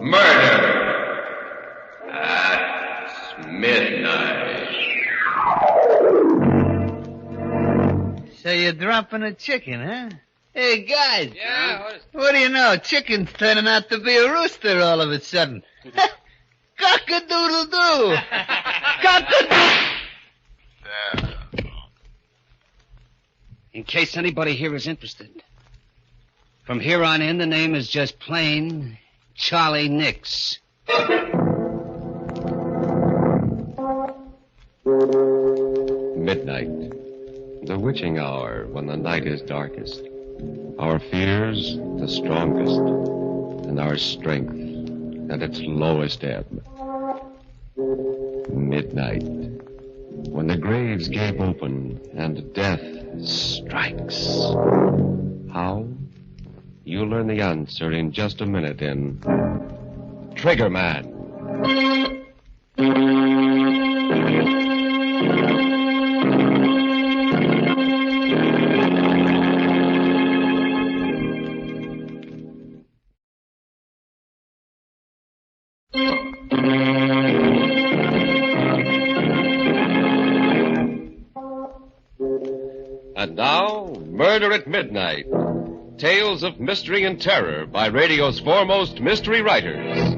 Murder at midnight. So you're dropping a chicken, huh? Hey, guys. Yeah? What do you know? Chicken's turning out to be a rooster all of a sudden. Cock-a-doodle-doo. Cock-a-doodle. In case anybody here is interested, from here on in, the name is just plain Charlie Nix. Midnight, the witching hour when the night is darkest, our fears the strongest, and our strength at its lowest ebb. Midnight, when the graves gape open and death strikes. How? You'll learn the answer in just a minute in Trigger Man. And now, Murder at Midnight. Tales of mystery and terror by radio's foremost mystery writers.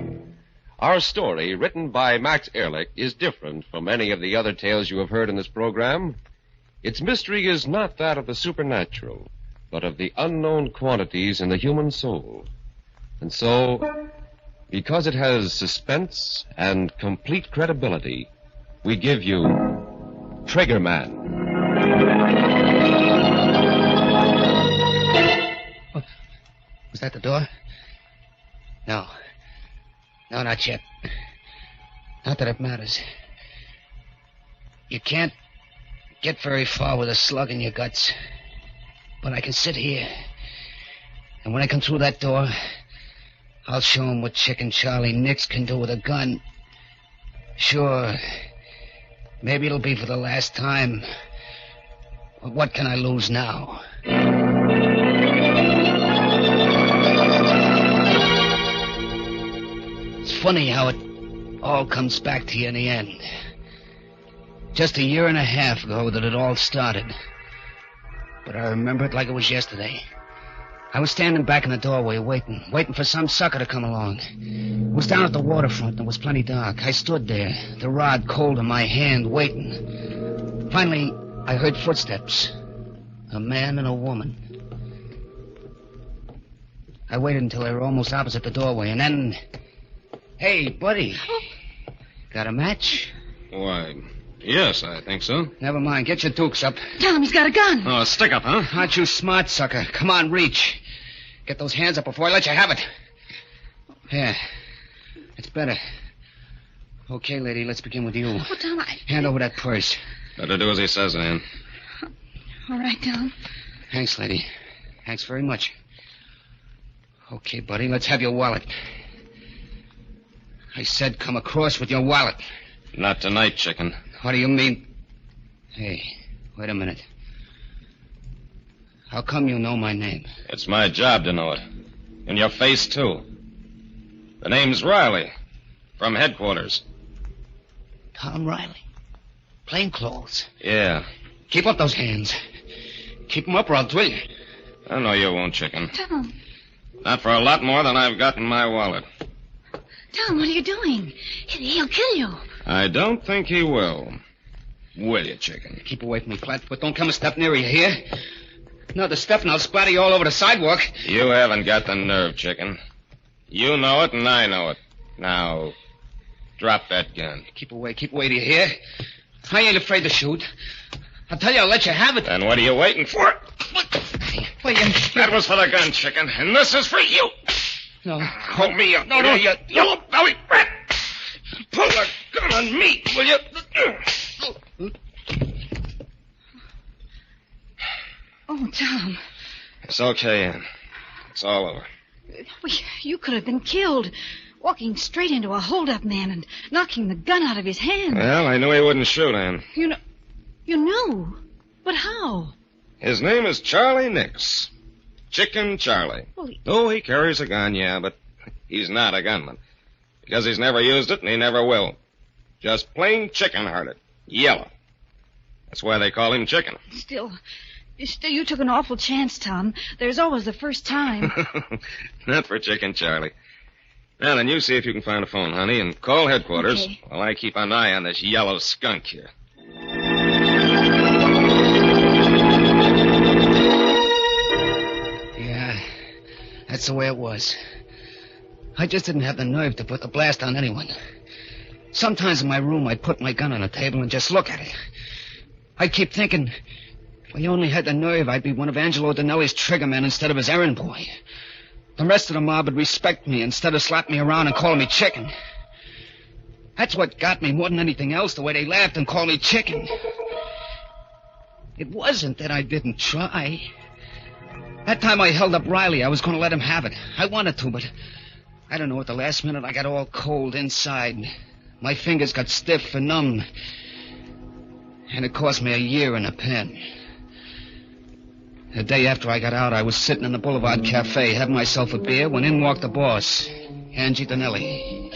Our story, written by Max Ehrlich, is different from any of the other tales you have heard in this program. Its mystery is not that of the supernatural, but of the unknown quantities in the human soul. And so, because it has suspense and complete credibility, we give you Trigger Man. Was that the door? No. No, not yet. Not that it matters. You can't get very far with a slug in your guts. But I can sit here. And when I come through that door, I'll show him what Chicken Charlie Nix can do with a gun. Sure. Maybe it'll be for the last time. But what can I lose now? It's funny how it all comes back to you in the end. Just a year and a half ago that it all started. But I remember it like it was yesterday. I was standing back in the doorway waiting for some sucker to come along. It was down at the waterfront and it was plenty dark. I stood there, the rod cold in my hand, waiting. Finally, I heard footsteps. A man and a woman. I waited until they were almost opposite the doorway, and then... Hey, buddy. Got a match? Why, yes, I think so. Never mind. Get your dukes up. Tell him he's got a gun. Oh, a stick-up, huh? Aren't you smart, sucker? Come on, reach. Get those hands up before I let you have it. Yeah. It's better. Okay, lady, let's begin with you. Oh, Tom, Hand over that purse. Better do as he says, Ann. All right, Tom. Thanks, lady. Thanks very much. Okay, buddy, let's have your wallet. I said come across with your wallet. Not tonight, chicken. What do you mean? Hey, wait a minute. How come you know my name? It's my job to know it. In your face, too. The name's Riley. From headquarters. Tom Riley. Plainclothes. Yeah. Keep up those hands. Keep them up or I'll drill you. I know you won't, chicken. Tom. Not for a lot more than I've got in my wallet. Tom, what are you doing? He'll kill you. I don't think he will. Will you, chicken? Keep away from me, Flatfoot. Don't come a step nearer, you hear? Another step and I'll splatter you all over the sidewalk. You haven't got the nerve, chicken. You know it and I know it. Now, drop that gun. Keep away, do you hear? I ain't afraid to shoot. I'll tell you, I'll let you have it. Then what are you waiting for? That was for the gun, chicken, and this is for you. No. Hold me up, will you yellow belly rat. Pull the gun on me, will you? Oh, Tom. It's okay, Ann. It's all over. Well, you could have been killed. Walking straight into a hold-up man and knocking the gun out of his hand. Well, I knew he wouldn't shoot, Ann. You knew? But how? His name is Charlie Nix. Chicken Charlie. Well, Oh, he carries a gun, yeah, but he's not a gunman. Because he's never used it and he never will. Just plain chicken-hearted. Yellow. That's why they call him Chicken. Still, you took an awful chance, Tom. There's always the first time. Not for Chicken Charlie. Now then, you see if you can find a phone, honey, and call headquarters Okay. while I keep an eye on this yellow skunk here. Yeah, that's the way it was. I just didn't have the nerve to put the blast on anyone. Sometimes in my room, I'd put my gun on the table and just look at it. I'd keep thinking, if I only had the nerve, I'd be one of Angelo Dinelli's triggermen instead of his errand boy. The rest of the mob would respect me instead of slapping me around and calling me Chicken. That's what got me more than anything else, the way they laughed and called me Chicken. It wasn't that I didn't try. That time I held up Riley, I was going to let him have it. I wanted to, but I don't know, at the last minute I got all cold inside. My fingers got stiff and numb. And it cost me a year in a pen. The day after I got out, I was sitting in the Boulevard Cafe having myself a beer when in walked the boss, Angie Dinelli.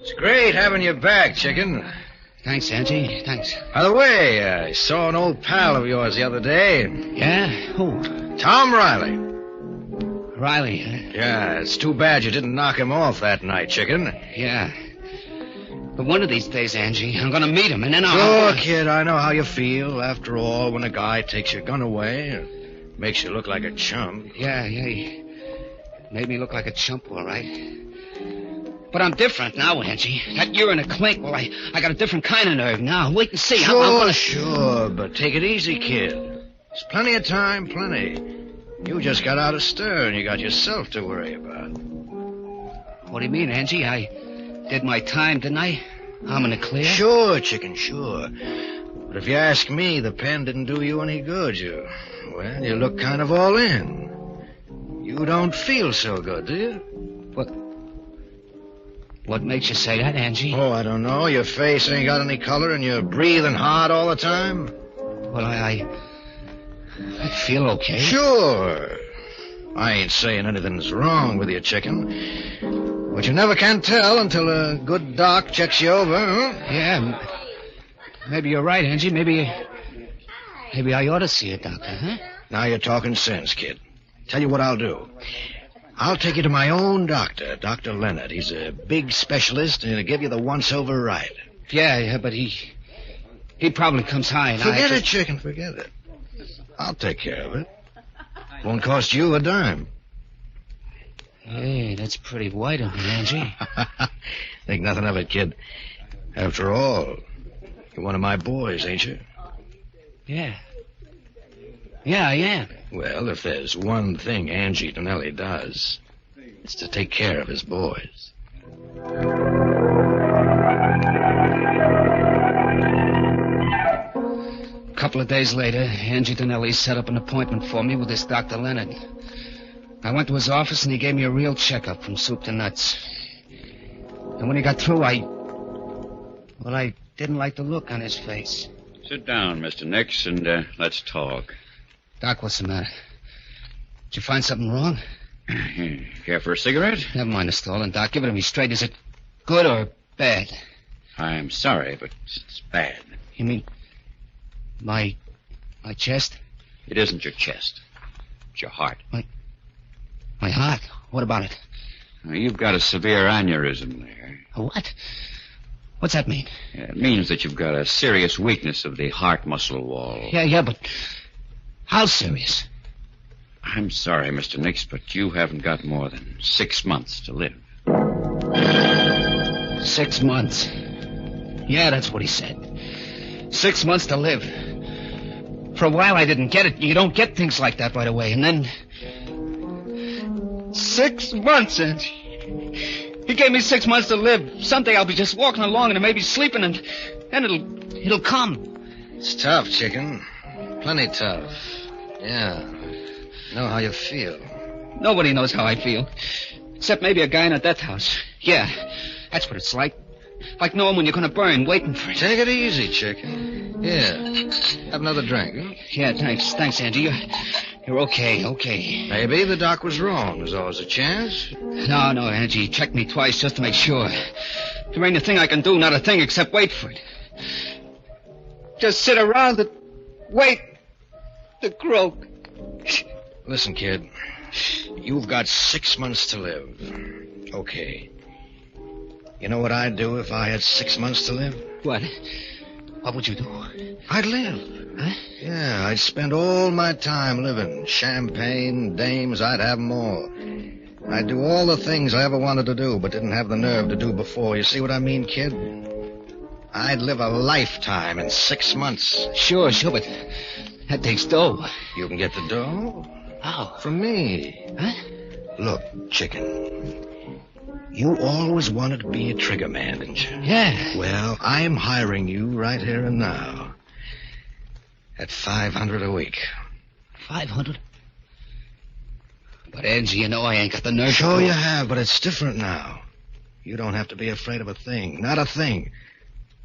It's great having you back, Chicken. Thanks, Angie. Thanks. By the way, I saw an old pal of yours the other day. Yeah? Who? Tom Riley. Riley, huh? Yeah, it's too bad you didn't knock him off that night, Chicken. Yeah. But one of these days, Angie, I'm going to meet him, and then Sure, kid, I know how you feel. After all, when a guy takes your gun away, it makes you look like a chump. Yeah, he made me look like a chump, all right. But I'm different now, Angie. That year in a clink, well, I got a different kind of nerve now. Wait and see. I'm gonna... Sure, but take it easy, kid. There's plenty of time, plenty. You just got out of stir, and you got yourself to worry about. What do you mean, Angie? I did my time, didn't I? I'm in the clear? Sure, Chicken, sure. But if you ask me, the pen didn't do you any good. You look kind of all in. You don't feel so good, do you? What makes you say that, Angie? Oh, I don't know. Your face ain't got any color, and you're breathing hard all the time. Well, I feel okay. Sure. I ain't saying anything's wrong with you, Chicken. But you never can tell until a good doc checks you over, huh? Yeah, maybe you're right, Angie. Maybe I ought to see a doctor, huh? Now you're talking sense, kid. Tell you what I'll do. I'll take you to my own doctor, Dr. Leonard. He's a big specialist, and he'll give you the once-over right. Yeah, but he probably comes high, and Forget it, Chicken, forget it. I'll take care of it. Won't cost you a dime. Hey, that's pretty white of me, Angie. Think nothing of it, kid. After all, you're one of my boys, ain't you? Yeah. Yeah, I am. Well, if there's one thing Angie Dinelli does, it's to take care of his boys. A couple of days later, Angie Dinelli set up an appointment for me with this Dr. Leonard. I went to his office, and he gave me a real checkup from soup to nuts. And when he got through, I didn't like the look on his face. Sit down, Mr. Nix, and let's talk. Doc, what's the matter? Did you find something wrong? Care for a cigarette? Never mind the stalling, Doc. Give it to me straight. Is it good or bad? I'm sorry, but it's bad. You mean my chest? It isn't your chest. It's your heart. My heart? What about it? You've got a severe aneurysm there. A what? What's that mean? It means that you've got a serious weakness of the heart muscle wall. Yeah, but how serious? I'm sorry, Mr. Nix, but you haven't got more than 6 months to live. 6 months. Yeah, that's what he said. 6 months to live. For a while I didn't get it. You don't get things like that right away. And then 6 months, and he gave me 6 months to live. Someday I'll be just walking along and maybe sleeping, and then it'll come. It's tough, Chicken. Plenty tough. Yeah. Know how you feel. Nobody knows how I feel. Except maybe a guy in a death house. Yeah, that's what it's like. Like knowing when you're going to burn, waiting for it. Take it easy, chicken. Here, have another drink, huh? Yeah, thanks. Thanks, Angie. You're okay. Maybe the doc was wrong. There's always a chance. No, Angie. Check me twice just to make sure. There ain't a thing I can do, not a thing except wait for it. Just sit around and wait to croak. Listen, kid. You've got 6 months to live. Okay. You know what I'd do if I had 6 months to live? What? What would you do? I'd live. Huh? Yeah, I'd spend all my time living. Champagne, dames, I'd have them all. I'd do all the things I ever wanted to do but didn't have the nerve to do before. You see what I mean, kid? I'd live a lifetime in 6 months. Sure, but that takes dough. You can get the dough? How? From me. Huh? Look, chicken. You always wanted to be a trigger man, didn't you? Yeah. Well, I'm hiring you right here and now. At $500 a week. 500? But, Angie, you know I ain't got the nerve. Sure you have, but it's different now. You don't have to be afraid of a thing. Not a thing.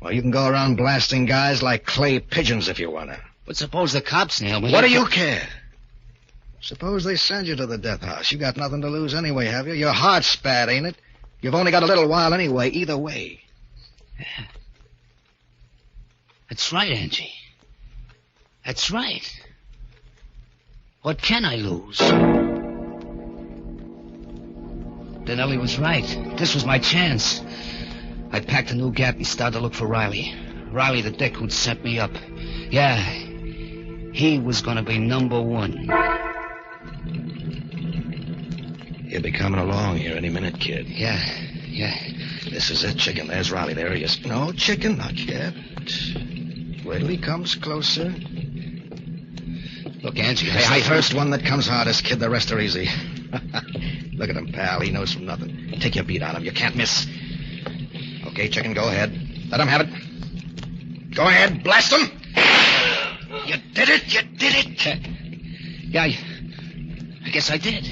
Well, you can go around blasting guys like clay pigeons if you want to. But suppose the cops nail me. What do you care? Suppose they send you to the death house. You got nothing to lose anyway, have you? Your heart's bad, ain't it? You've only got a little while anyway, either way. Yeah. That's right, Angie. That's right. What can I lose? Denelli was right. This was my chance. I packed a new gap and started to look for Riley. Riley the dick who'd set me up. Yeah, he was going to be number one. He'll be coming along here any minute, kid. Yeah. This is it, chicken. There's Riley. There he is. No, chicken, not yet. Wait till he comes closer. Look, Angie, I first one that comes hardest, kid. The rest are easy. Look at him, pal. He knows from nothing. Take your beat on him. You can't miss. Okay, chicken, go ahead. Let him have it. Go ahead. Blast him. You did it. Yeah, I guess I did.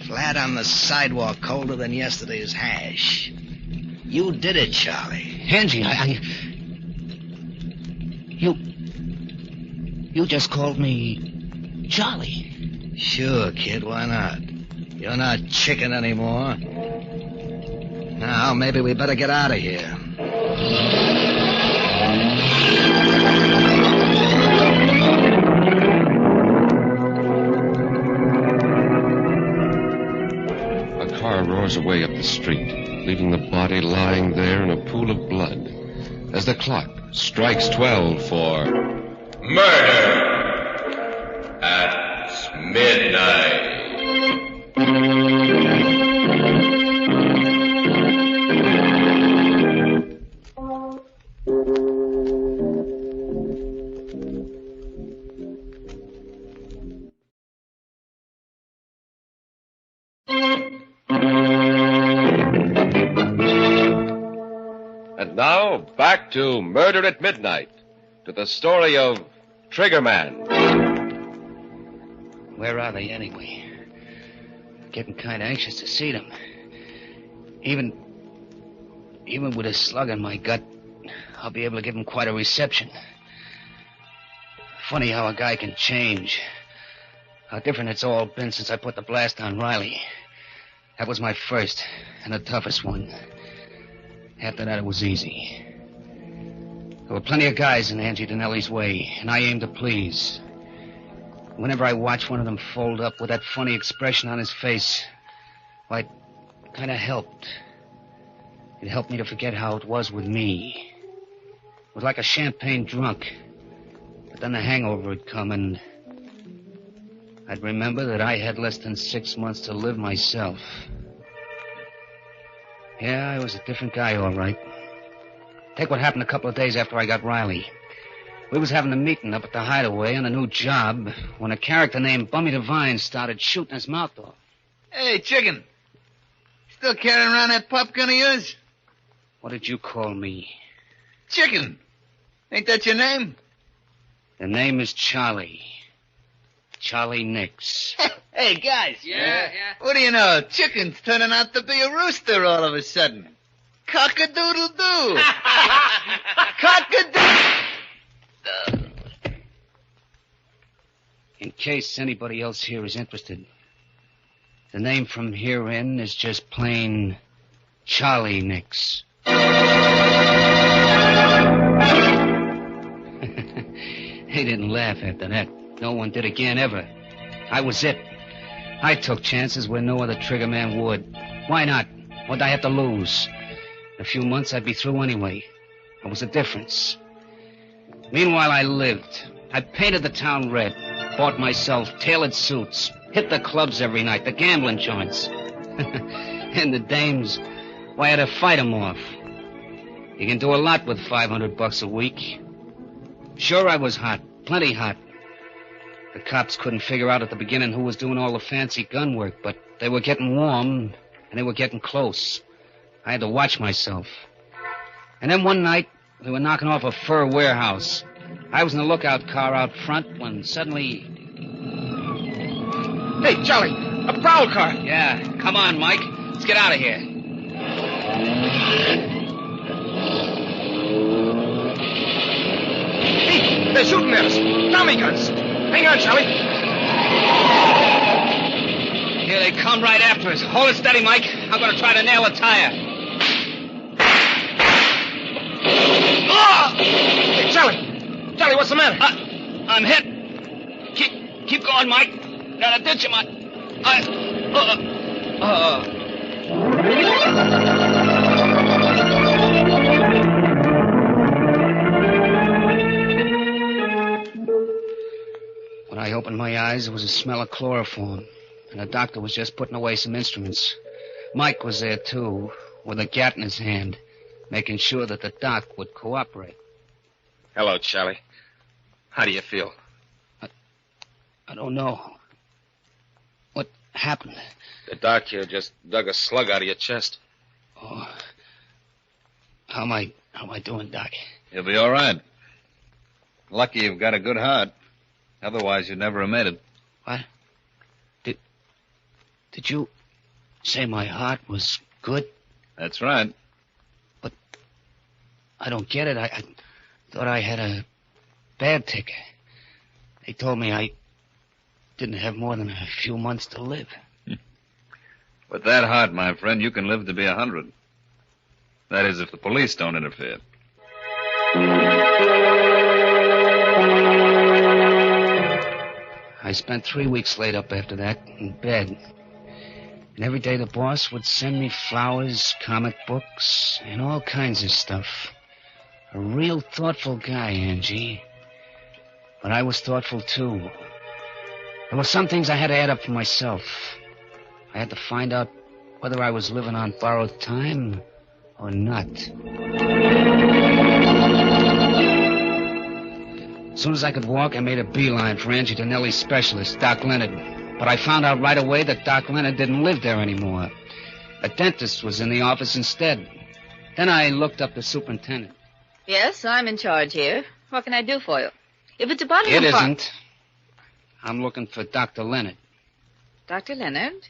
Flat on the sidewalk, colder than yesterday's hash. You did it, Charlie. Angie, You just called me Charlie. Sure, kid, why not? You're not chicken anymore. Now, maybe we better get out of here. A car roars away up the street, leaving the body lying there in a pool of blood as the clock strikes 12 for Murder at Midnight. And now, back to Murder at Midnight, to the story of Triggerman. Where are they, anyway? Getting kind of anxious to see them. Even with a slug in my gut, I'll be able to give them quite a reception. Funny how a guy can change. How different it's all been since I put the blast on Riley. That was my first and the toughest one. After that, it was easy. There were plenty of guys in Angie Denelli's way, and I aimed to please. Whenever I watched one of them fold up with that funny expression on his face, well, it kind of helped. It helped me to forget how it was with me. It was like a champagne drunk. But then the hangover would come, and I'd remember that I had less than 6 months to live myself. Yeah, I was a different guy, all right. Take what happened a couple of days after I got Riley. We was having a meeting up at the Hideaway on a new job when a character named Bummy Devine started shooting his mouth off. Hey, chicken. Still carrying around that pop gun of yours? What did you call me? Chicken. Ain't that your name? The name is Charlie. Charlie Nix. Hey, guys. Yeah. What do you know? Chicken's turning out to be a rooster all of a sudden. Cock-a-doodle-doo. Cock-a-doodle. In case anybody else here is interested, the name from here in is just plain Charlie Nix. They didn't laugh after that. No one did again, ever. I was it. I took chances where no other trigger man would. Why not? What'd I have to lose? In a few months, I'd be through anyway. There was a difference. Meanwhile, I lived. I painted the town red, bought myself tailored suits, hit the clubs every night, the gambling joints. And the dames, why, I had to fight 'em off. You can do a lot with $500 a week. Sure, I was hot, plenty hot. The cops couldn't figure out at the beginning who was doing all the fancy gun work, but they were getting warm, and they were getting close. I had to watch myself. And then one night, we were knocking off a fur warehouse. I was in the lookout car out front when suddenly... Hey, Charlie, a prowl car. Yeah, come on, Mike. Let's get out of here. Hey, they're shooting at us. Tommy guns. Hang on, Charlie. Here they come right after us. Hold it steady, Mike. I'm going to try to nail a tire. Oh! Hey, Charlie. Charlie, what's the matter? I'm hit. Keep going, Mike. Got a ditch in my... When I opened my eyes, there was a smell of chloroform, and the doctor was just putting away some instruments. Mike was there, too, with a gat in his hand, making sure that the doc would cooperate. Hello, Charlie. How do you feel? I don't know. What happened? The doc here just dug a slug out of your chest. Oh. How am I doing, Doc? You'll be all right. Lucky you've got a good heart. Otherwise, you'd never have made it. What? Did you say my heart was good? That's right. But I don't get it. I thought I had a bad ticker. They told me I didn't have more than a few months to live. With that heart, my friend, you can live to be 100. That is, if the police don't interfere. I spent 3 weeks laid up after that, in bed. And every day the boss would send me flowers, comic books, and all kinds of stuff. A real thoughtful guy, Angie. But I was thoughtful, too. There were some things I had to add up for myself. I had to find out whether I was living on borrowed time or not. As soon as I could walk, I made a beeline for Angie Donnelly's specialist, Doc Leonard. But I found out right away that Doc Leonard didn't live there anymore. A dentist was in the office instead. Then I looked up the superintendent. Yes, I'm in charge here. What can I do for you? If it's about It isn't. I'm looking for Dr. Leonard. Dr. Leonard?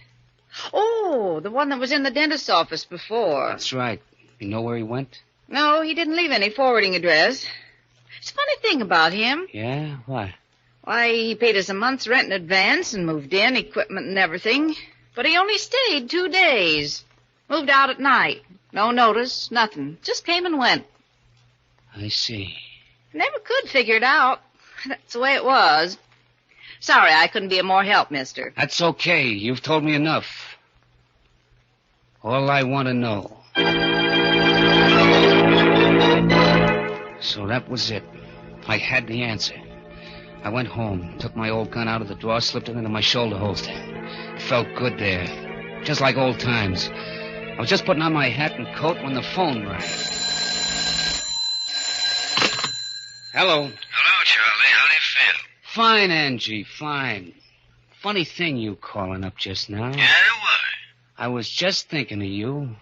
Oh, the one that was in the dentist's office before. That's right. You know where he went? No, he didn't leave any forwarding address. It's a funny thing about him. Yeah? Why? Why, he paid us a month's rent in advance and moved in, equipment and everything. But he only stayed 2 days. Moved out at night. No notice, nothing. Just came and went. I see. Never could figure it out. That's the way it was. Sorry I couldn't be of more help, mister. That's okay. You've told me enough. All I want to know. So that was it. I had the answer. I went home, took my old gun out of the drawer, slipped it into my shoulder holster. It felt good there. Just like old times. I was just putting on my hat and coat when the phone rang. Hello. Hello, Charlie. How do you feel? Fine, Angie, fine. Funny thing you calling up just now. Yeah, why? I was just thinking of you.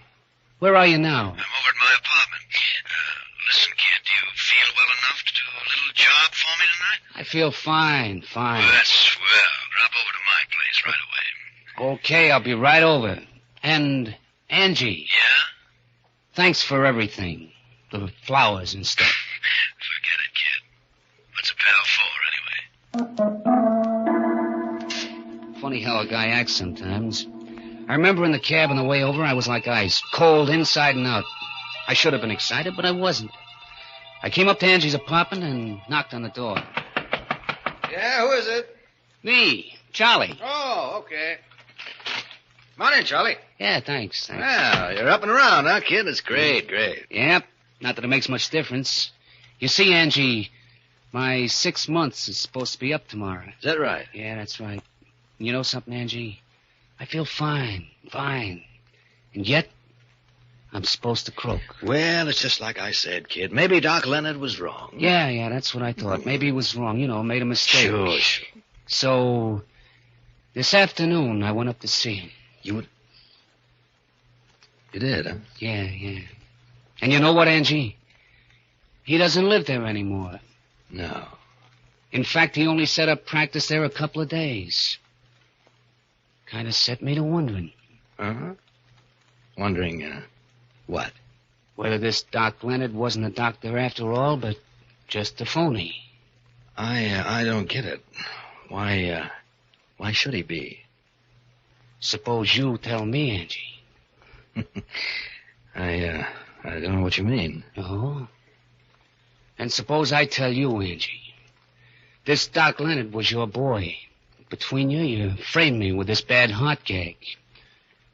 Where are you now? I'm over at my apartment. Listen, kid, do you feel well enough to do a little job for me tonight? I feel fine. Well, that's swell. Drop over to my place right away. Okay, I'll be right over. And Angie. Yeah? Thanks for everything. The flowers and stuff. Forget it, kid. What's a pal for, anyway? Funny how a guy acts sometimes. I remember in the cab on the way over, I was like ice. Cold inside and out. I should have been excited, but I wasn't. I came up to Angie's apartment and knocked on the door. Yeah, who is it? Me, Charlie. Oh, okay. Come on in, Charlie. Yeah, thanks. Well, you're up and around, huh, kid? That's great. Yep. Not that it makes much difference. You see, Angie, my 6 months is supposed to be up tomorrow. Is that right? Yeah, that's right. And you know something, Angie? I feel fine. And yet, I'm supposed to croak. Well, it's just like I said, kid. Maybe Doc Leonard was wrong. Yeah, that's what I thought. Maybe he was wrong, made a mistake. Sure. So, this afternoon, I went up to see him. You did, huh? Yeah. And you know what, Angie? He doesn't live there anymore. No. In fact, he only set up practice there a couple of days. Kind of set me to wondering. Uh-huh. Wondering, what? Whether this Doc Leonard wasn't a doctor after all, but just a phony. I don't get it. Why should he be? Suppose you tell me, Angie. I don't know what you mean. Oh? And suppose I tell you, Angie. This Doc Leonard was your boy. Between you framed me with this bad heart gag.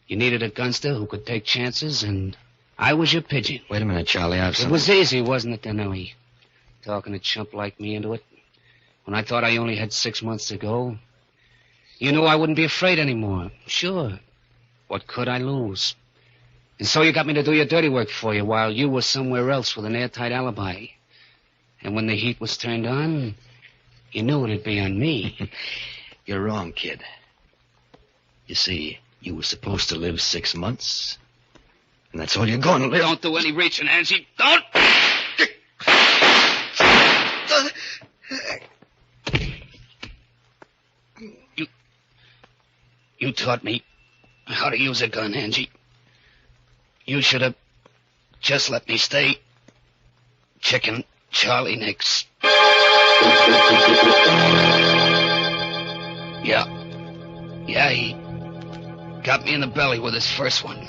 You needed a gunster who could take chances, and I was your pigeon. Wait a minute, Charlie. It was easy, wasn't it, Danelli? Talking a chump like me into it. When I thought I only had 6 months to go. You knew I wouldn't be afraid anymore. Sure. What could I lose? And so you got me to do your dirty work for you while you were somewhere else with an airtight alibi. And when the heat was turned on, you knew it'd be on me. You're wrong, kid. You see, you were supposed to live 6 months. And that's all you're going to live. Don't do any reaching, Angie. Don't! You taught me how to use a gun, Angie. You should have just let me stay Chicken Charlie Nix. Yeah, he got me in the belly with his first one.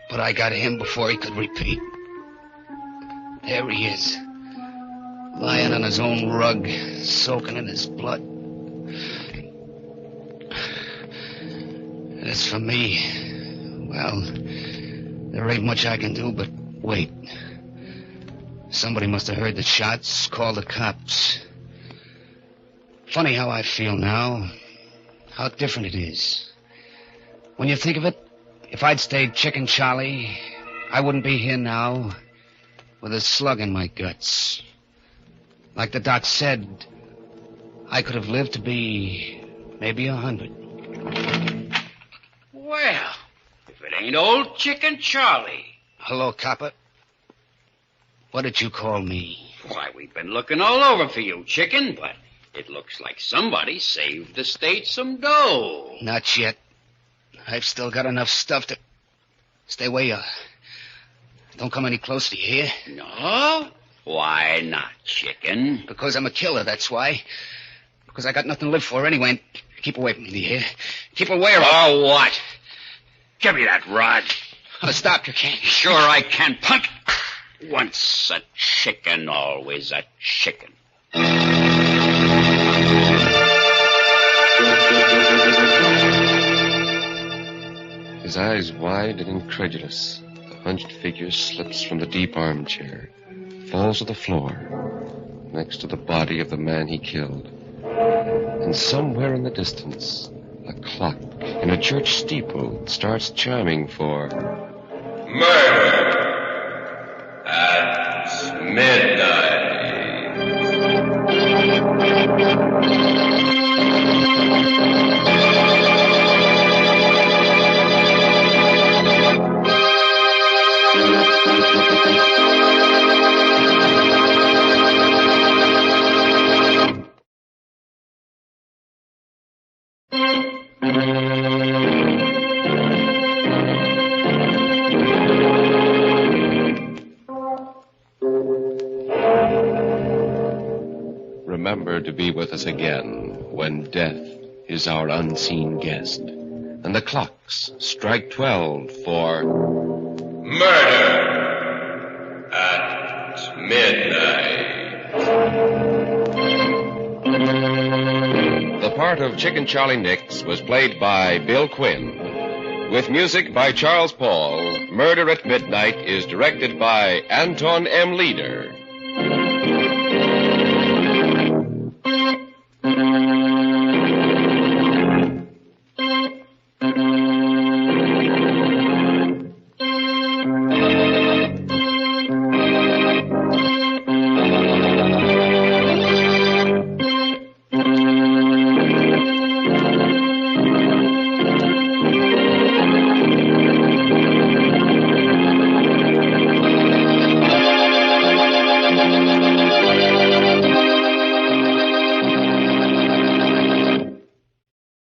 But I got him before he could repeat. There he is, lying on his own rug, soaking in his blood. As for me, well, there ain't much I can do but wait. Somebody must have heard the shots, called the cops. Funny how I feel now, how different it is. When you think of it, if I'd stayed Chicken Charlie, I wouldn't be here now with a slug in my guts. Like the doc said, I could have lived to be maybe 100. Well, if it ain't old Chicken Charlie. Hello, copper. What did you call me? Why, we've been looking all over for you, Chicken, but it looks like somebody saved the state some dough. Not yet. I've still got enough stuff to... Stay where you are. Don't come any closer, do you hear? No? Why not, Chicken? Because I'm a killer, that's why. Because I got nothing to live for anyway. And keep away from me, do you hear? Keep away or... Oh, what? Give me that rod. Oh, stop, you can't. Sure I can, punk. Once a chicken, always a chicken. His eyes wide and incredulous, the hunched figure slips from the deep armchair, falls to the floor, next to the body of the man he killed. And somewhere in the distance, a clock in a church steeple starts chiming for... Murder at midnight. remember to be with us again when death is our unseen guest. And the clocks strike 12 for Murder at Midnight. The part of Chicken Charlie Nix was played by Bill Quinn. With music by Charles Paul, Murder at Midnight is directed by Anton M. Leader